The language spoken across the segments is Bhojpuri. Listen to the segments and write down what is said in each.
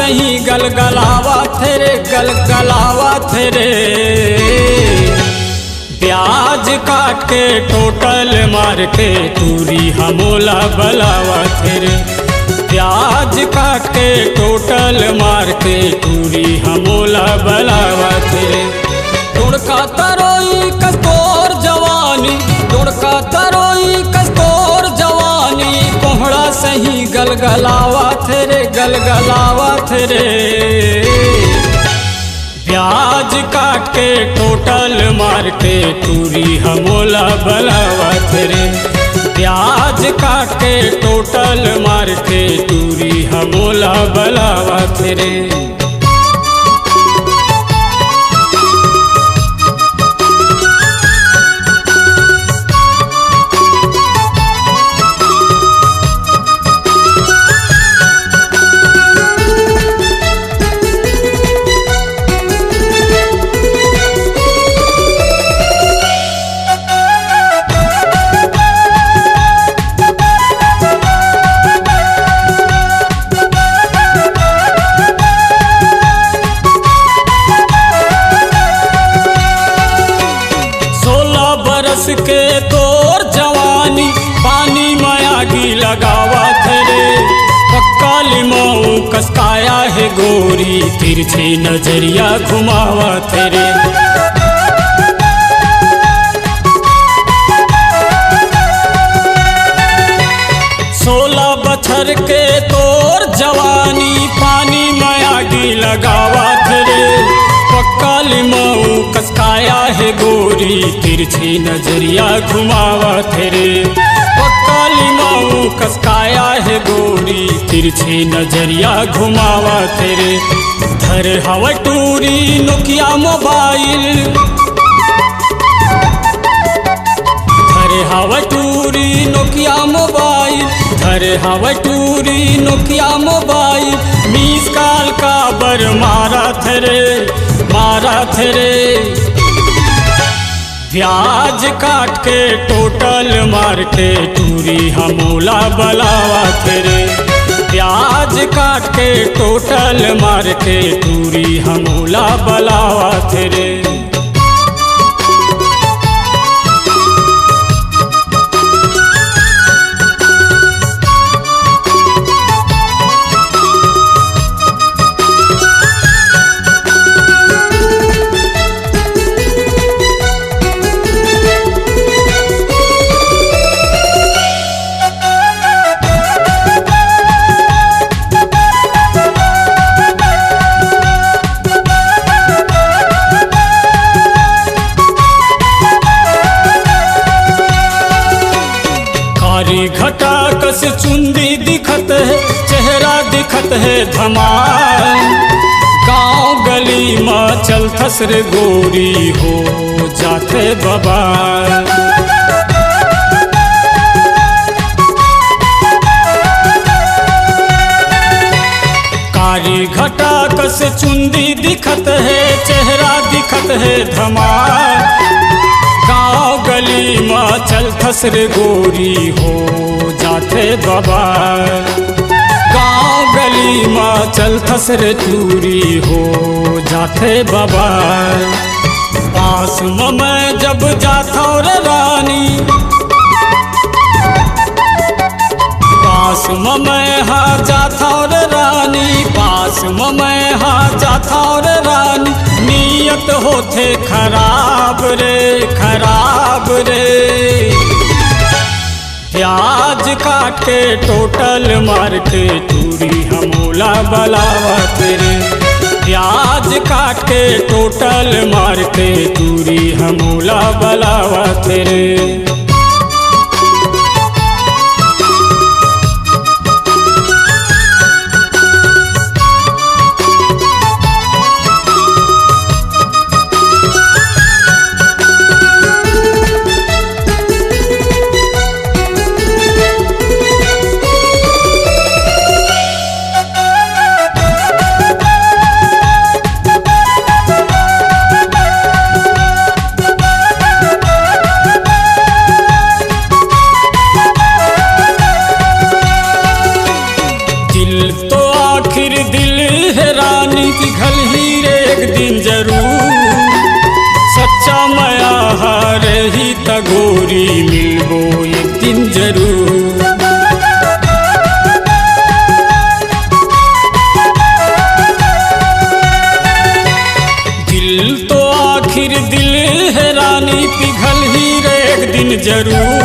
सही गलगलावा थे ब्याज काट के टोटल मार के तूरी हमोला बलावा थे ब्याज काट के टोटल मार के तूरी हमोला बलावा थे तोड़का तरोई कस्तोर जवानी तोड़का तरोई कस्तोर जवानी कोहड़ा सही गलगलावा थे ब्याज काट के टोटल मार के तूरी हमोला बलावा थे ब्याज काट के टोटल मार के तूरी हमोला बलावा थे के तोर जवानी पानी मयागी लगावा थे पक्का लिमाऊ कसकाया है गोरी तिरछे नजरिया घुमावा थे 16 बछर के तोर जवानी पानी मयागी लगावा थे पक्का लिमाऊ कसकाया है गोरी तिरछी नजरिया घुमावा थे पक्का लिमाऊ कसकाया है गोरी तिरछी नजरिया घुमावा थे धर हवा टूरी नोकिया मोबाइल धर हवा टूरी नोकिया मोबाइल धर हवा टूरी नोकिया मोबाइल मिस काल का बर मारा थे ब्याज काट के टोटल मार के तूरी हमोला बलावा थे ब्याज काट के टोटल मार के तूरी हमोला बलावा थे घटा कस चुंदी दिखत है चेहरा दिखत है धमाल गांव गली में चल थसर गोरी हो जाते बबाल कारी घटा कस चुंदी दिखत है चेहरा दिखत है धमाल गाँव गली में चल थसर गोरी हो जाते बबाल गाँव गली में चल थसर चूरी हो जाते बबाल पास में मैं जब जाता रे रानी पास में मैं हाँ जाता रे रानी पास में मैं हाँ जाता रे रानी नियत होते खराब रे प्याज काट के टोटल मार के तूरी हमोला बलावा थे प्याज काट के टोटल मार के तूरी हमोला बलावा थे है रानी पिघल ही रे एक दिन जरूर। सच्चा माया हारे ही तगोरी मिलबो एक दिन जरूर। दिल तो आखिर दिल है रानी पिघल ही रे एक दिन जरूर।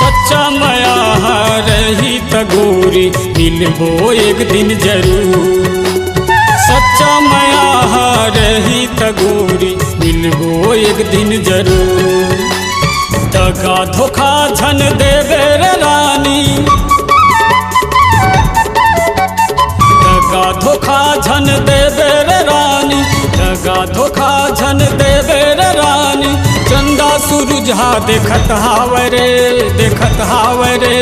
सच्चा माया रही तगोरी मिलबो एक दिन जरूर। सच्चा माया रही तगोरी मिलबो एक दिन जरूर। दगा धोखा झन देवे रे रानी, दगा धोखा झन देवे रे रानी, दगा धोखा झन देवे रे रानी। चंदा सूरज हा देखत हावरे, देखत हावरे।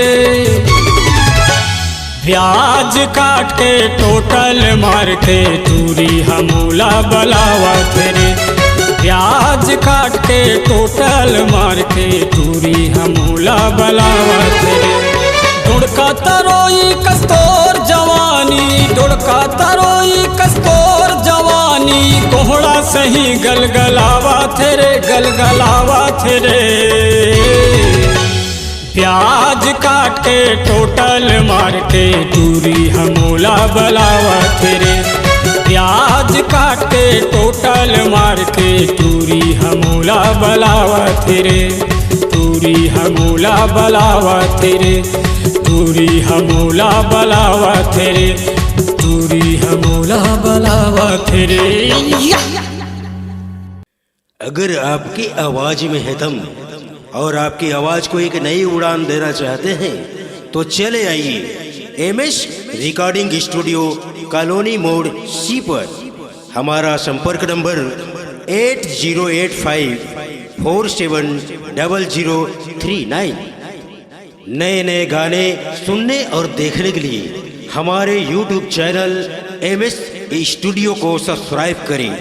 ब्याज काट के टोटल मार के टूरी हमूला बलावत रे। ब्याज काट के टोटल मार के टूरी हमूला बलावत रे। दुड़का तरोई कस्तोर जवानी, दुड़का तरोई कस्तोर जवानी। कोहड़ा सही गलगलावा थे, गलगलावा थे। प्याज काट के टोटल मार के टूरी हमूला बलावा थे। प्याज काट के टोटल मार के टूरी हमूला बलावा थे। टूरी हमूला बलावा थे, टूरी हमूला बलावा थे, टूरी हमूला बलावा थे। अगर आपकी आवाज में है दम और आपकी आवाज को एक नई उड़ान देना चाहते हैं तो चले आइए एमएस रिकॉर्डिंग स्टूडियो कॉलोनी मोड़ सी पर। हमारा संपर्क नंबर 8085470039। नए नए गाने सुनने और देखने के लिए हमारे YouTube चैनल एमएस स्टूडियो को सब्सक्राइब करें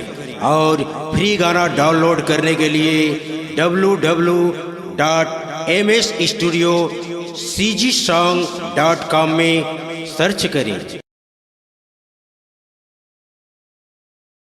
और फ्री गाना डाउनलोड करने के लिए www.msstudiocgsong.com में सर्च करें।